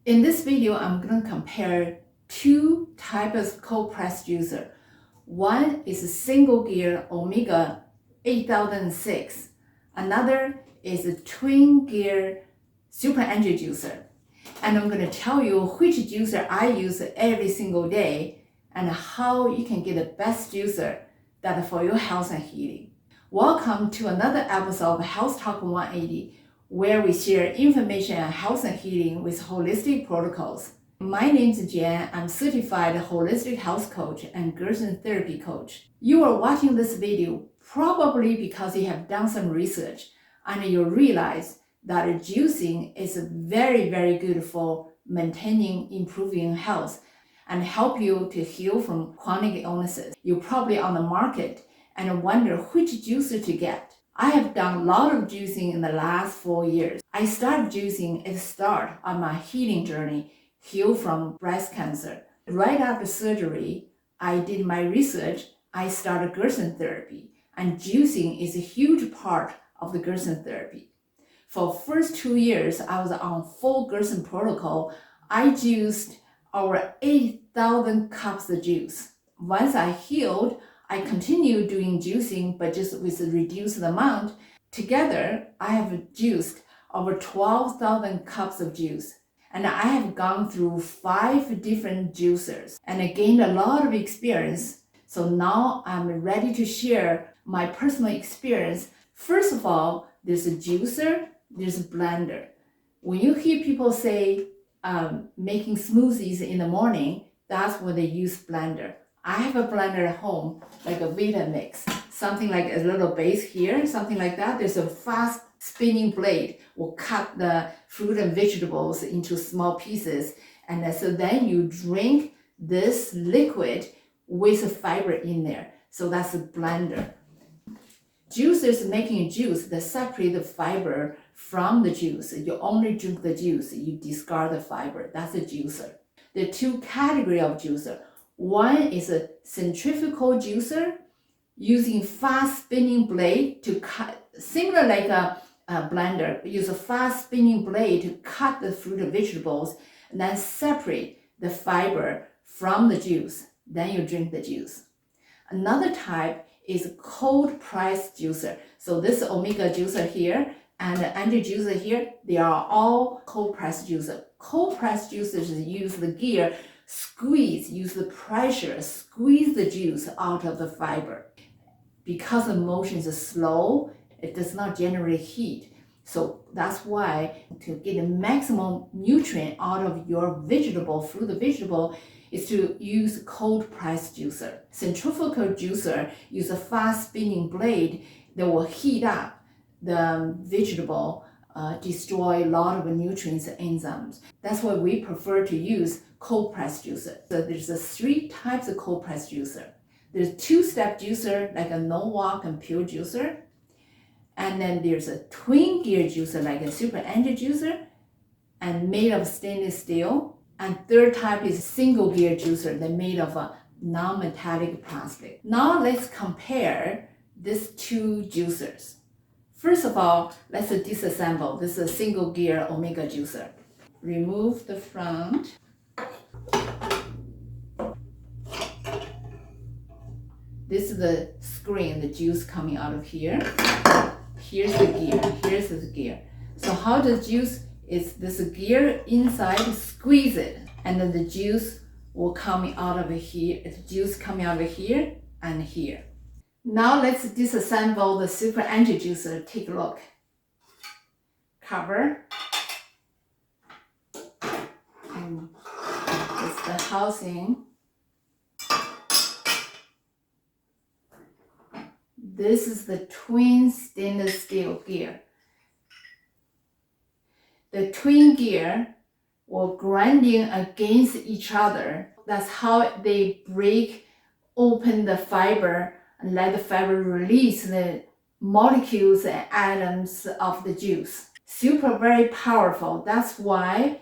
In this video, I'm going to compare two types of cold press juicer. One is a single gear Omega 8006. Another is a twin gear super engine juicer. And I'm going to tell you which juicer I use every single day and how you can get the best juicer that for your health and healing. Welcome to another episode of Health Talk 180, where we share information on health and healing with holistic protocols. My name is Jen. I'm certified holistic health coach and Gerson therapy coach. You are watching this video probably because you have done some research and you realize that juicing is very, very good for maintaining, improving health and help you to heal from chronic illnesses. You're probably on the market and wonder which juicer to get. I have done a lot of juicing in the last 4 years. I started juicing at the start of my healing journey, heal from breast cancer. Right after surgery, I did my research. I started Gerson therapy, and juicing is a huge part of the Gerson therapy. For the first 2 years, I was on full Gerson protocol. I juiced over 8,000 cups of juice. Once I healed, I continued doing juicing, but just with a reduced amount. Together, I have juiced over 12,000 cups of juice. And I have gone through 5 different juicers and I gained a lot of experience. So now I'm ready to share my personal experience. First of all, there's a juicer, there's a blender. When you hear people say making smoothies in the morning, that's when they use blender. I have a blender at home, like a Vita mix, something like a little base here, something like that. There's a fast spinning blade will cut the fruit and vegetables into small pieces. And so then you drink this liquid with a fiber in there. So that's a blender. Juicers making juice, they separate the fiber from the juice. You only drink the juice, you discard the fiber. That's a juicer. There are 2 categories of juicer. One is a centrifugal juicer using fast spinning blade to cut, similar like a blender, use a fast spinning blade to cut the fruit and vegetables and then separate the fiber from the juice. Then you drink the juice. Another type is a cold press juicer. So this Omega juicer here and the Angel juicer here, they are all cold press juicer. Cold press juicers use the gear, use the pressure, squeeze the juice out of the fiber. Because the motion is slow, it does not generate heat. So that's why to get the maximum nutrient out of your vegetable is to use cold press juicer. Centrifugal juicer use a fast spinning blade that will heat up the vegetable, destroy a lot of nutrients and enzymes. That's why we prefer to use cold press juicer. So there's 3 types of cold press juicer. There's 2-step juicer like a no-walk and pure juicer. And then there's a twin gear juicer like a super engine juicer and made of stainless steel. And third type is single gear juicer that made of a non-metallic plastic. Now let's compare these 2 juicers. First of all, let's disassemble. This is a single gear Omega juicer. Remove the front. This is the screen, the juice coming out of here. Here's the gear. So how the juice is this gear inside, squeeze it, and then the juice will come out of here. The juice coming out of here and here. Now let's disassemble the super engine juicer. Take a look. Cover. And it's the housing. This is the twin stainless steel gear. The twin gear will grinding against each other. That's how they break open the fiber and let the fiber release the molecules and atoms of the juice. Super very powerful. That's why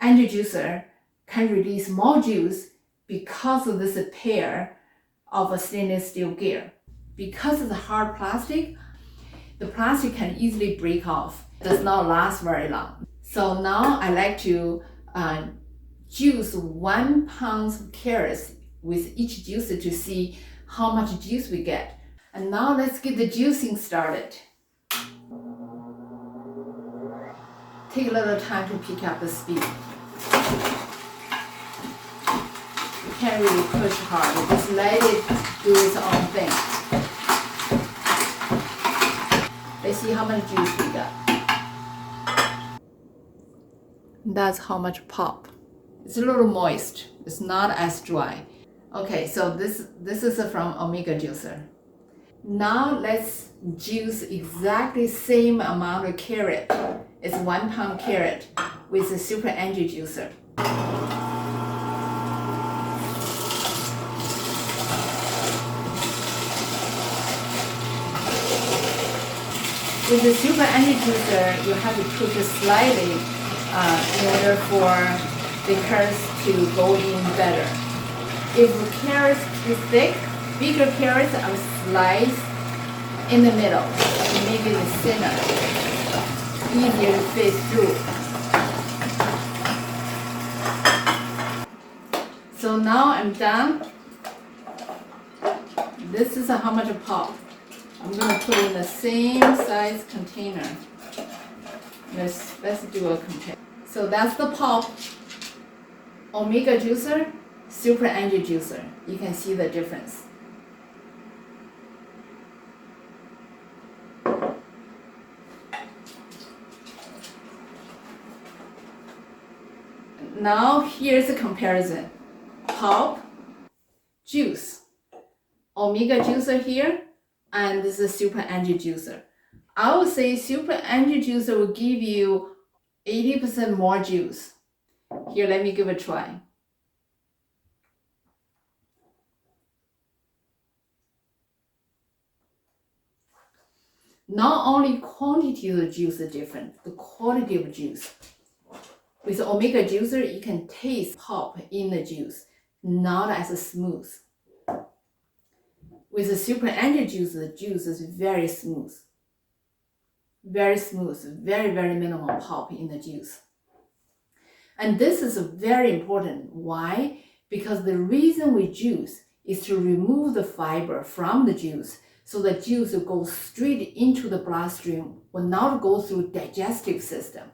Angel juicer can release more juice because of this pair of a stainless steel gear. Because of the hard plastic, the plastic can easily break off. It does not last very long. So now I like to juice 1 pound of carrots with each juicer to see how much juice we get. And now let's get the juicing started. Take a little time to pick up the speed. You can't really push hard, just let it do its own thing. Let's see how much juice we got. That's how much pop. It's a little moist. It's not as dry. Okay, so this is from Omega Juicer. Now let's juice exactly same amount of carrot. It's 1 pound carrot with a Super Energy Juicer. With the Super Energy Juicer, you have to push it slightly in order for the carrots to go in better. If the carrots is thick, bigger carrots are sliced in the middle to make it thinner, easier to fit through. So now I'm done. This is how much pop. I'm going to put in the same size container. Let's do a compare. So that's the pop. Omega Juicer, Super Energy Juicer. You can see the difference. Now here's a comparison. Pop, juice. Omega Juicer here, and this is Super Energy Juicer. I would say Super Energy Juicer will give you 80% more juice. Here, let me give it a try. Not only quantity of the juice is different, the quality of juice. With Omega Juicer, you can taste pop in the juice, not as smooth. With the Super Energy Juicer, the juice is very smooth. Very smooth, very minimal pop in the juice. And this is very important. Why? Because the reason we juice is to remove the fiber from the juice so the juice will go straight into the bloodstream, will not go through digestive system.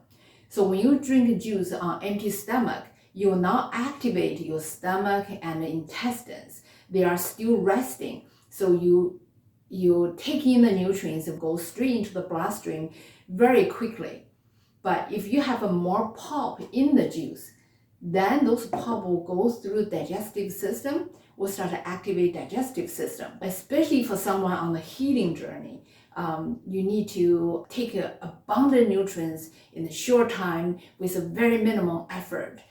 So when you drink juice on empty stomach, you will not activate your stomach and the intestines. They are still resting. So you take in the nutrients and go straight into the bloodstream very quickly. But if you have a more pulp in the juice, then those pulp will go through the digestive system, will start to activate digestive system. Especially for someone on the healing journey, you need to take abundant nutrients in a short time with a very minimal effort,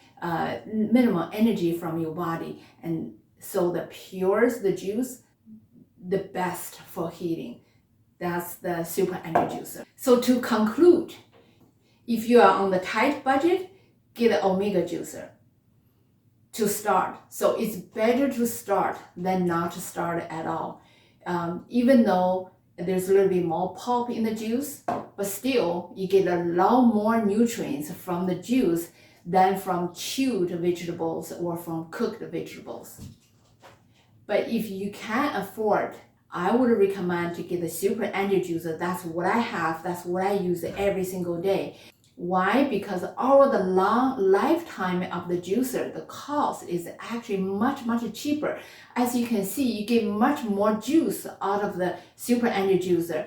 minimal energy from your body. And so the purest the juice, the best for healing. That's the Super Energy Juicer. So to conclude, if you are on the tight budget, get an Omega Juicer to start. So it's better to start than not to start at all. Even though there's a little bit more pulp in the juice, but still you get a lot more nutrients from the juice than from chewed vegetables or from cooked vegetables. But if you can't afford, I would recommend to get the Super Energy Juicer. That's what I have. That's what I use every single day. Why? Because over the long lifetime of the juicer, the cost is actually much cheaper. As you can see, you get much more juice out of the Super Energy Juicer.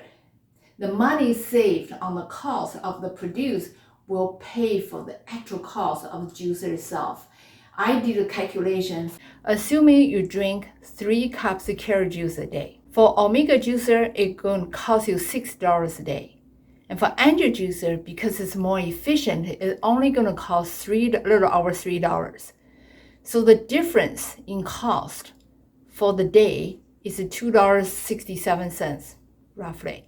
The money saved on the cost of the produce will pay for the actual cost of the juicer itself. I did a calculation. Assuming you drink 3 cups of carrot juice a day. For Omega Juicer, it's going to cost you $6 a day. And for Energy Juicer, because it's more efficient, it's only going to cost $3. So the difference in cost for the day is $2.67, roughly.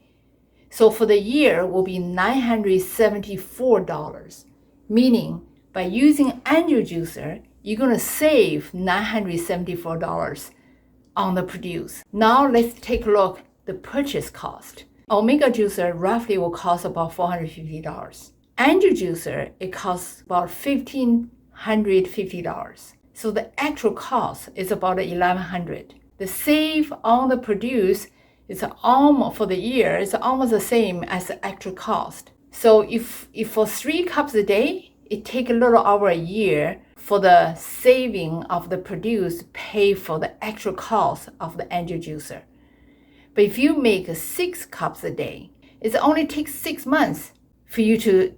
So for the year will be $974, meaning by using Energy Juicer, you're going to save $974 on the produce. Now let's take a look at the purchase cost. Omega Juicer roughly will cost about $450. Angel juicer, it costs about $1,550. So the actual cost is about $1,100. The save on the produce is almost for the year is almost the same as the actual cost. So if for 3 cups a day, it takes a little over a year for the saving of the produce pay for the actual cost of the angel juicer. But if you make 6 cups a day, it only takes 6 months for you to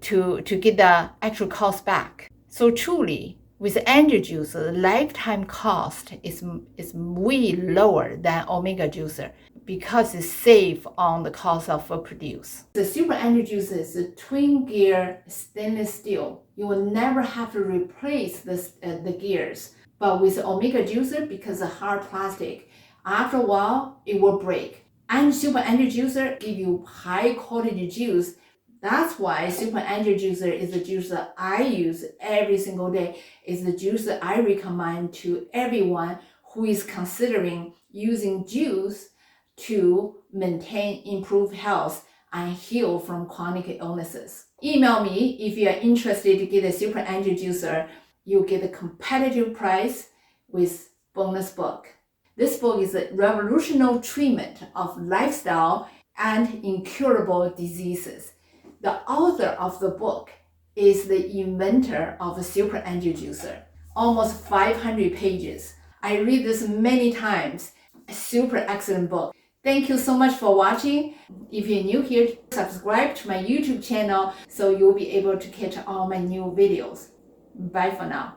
get the actual cost back. So truly, with angel juicer, the lifetime cost is way lower than omega juicer because it saves on the cost of produce. The super angel juicer is a twin gear stainless steel. You will never have to replace the gears. But with omega juicer, because of hard plastic, after a while it will break. And super angel juicer give you high quality juice. That's why super angel juicer is the juicer I use every single day. It's the juicer I recommend to everyone who is considering using juice to maintain, improve health, and heal from chronic illnesses. Email me if you are interested to get a super angel juicer. You'll get a competitive price with bonus book. This book is a revolutionary treatment of lifestyle and incurable diseases. The author of the book is the inventor of a super angel juicer. Almost 500 pages. I read this many times. A super excellent book. Thank you so much for watching. If you're new here, subscribe to my YouTube channel so you'll be able to catch all my new videos. Bye for now.